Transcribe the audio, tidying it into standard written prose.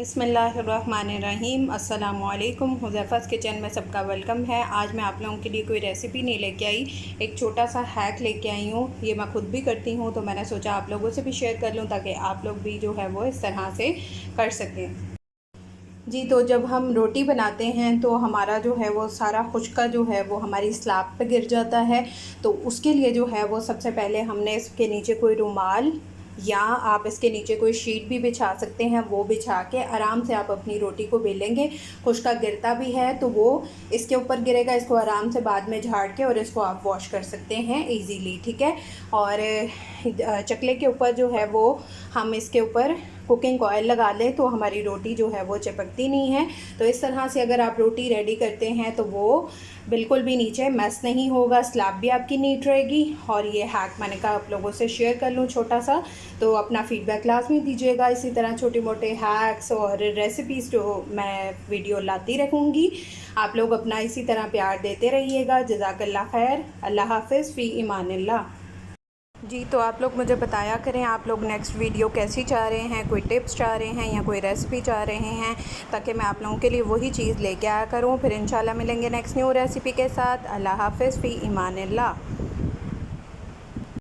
बिस्मिल्लाहिर्रहमानिर्रहीम। अस्सलामुअलैकुम। हुज़ैफ़ा's किचन में सबका वेलकम है। आज मैं आप लोगों के लिए कोई रेसिपी नहीं लेके आई, एक छोटा सा हैक लेके आई हूँ। ये मैं ख़ुद भी करती हूँ, तो मैंने सोचा आप लोगों से भी शेयर कर लूँ ताकि आप लोग भी जो है वो इस तरह से कर सकें। जी, तो जब हम रोटी बनाते हैं तो हमारा जो है वो सारा खुश्का जो है वो हमारी स्लैब पे गिर जाता है। तो उसके लिए जो है वो सबसे पहले हमने इसके नीचे कोई रुमाल या आप इसके नीचे कोई शीट भी बिछा सकते हैं। वो बिछा के आराम से आप अपनी रोटी को बेलेंगे। खुश्का गिरता भी है तो वो इसके ऊपर गिरेगा, इसको आराम से बाद में झाड़ के और इसको आप वॉश कर सकते हैं ईज़िली, ठीक है। और चकले के ऊपर जो है वो हम इसके ऊपर कुकिंग ऑयल लगा लें तो हमारी रोटी जो है वो चिपकती नहीं है। तो इस तरह से अगर आप रोटी रेडी करते हैं तो वो बिल्कुल भी नीचे मैस नहीं होगा, स्लैब भी आपकी नीट रहेगी। और ये हैक मैंने कहा आप लोगों से शेयर कर लूँ छोटा सा, तो अपना फीडबैक लाजमी दीजिएगा। इसी तरह छोटे मोटे हैक्स और रेसिपीज़ जो मैं वीडियो लाती रहूँगी, आप लोग अपना इसी तरह प्यार देते रहिएगा। जज़ाकल्लाह खैर। अल्लाह हाफ़िज़, फ़ी इमानिल्लाह। जी, तो आप लोग मुझे बताया करें आप लोग नेक्स्ट वीडियो कैसी चाह रहे हैं, कोई टिप्स चाह रहे हैं या कोई रेसिपी चाह रहे हैं, ताकि मैं आप लोगों के लिए वही चीज़ लेके आया करूं। फिर इंशाल्लाह मिलेंगे नेक्स्ट न्यू रेसिपी के साथ। अल्लाह हाफ़िज़, फ़ी इमानिल्लाह।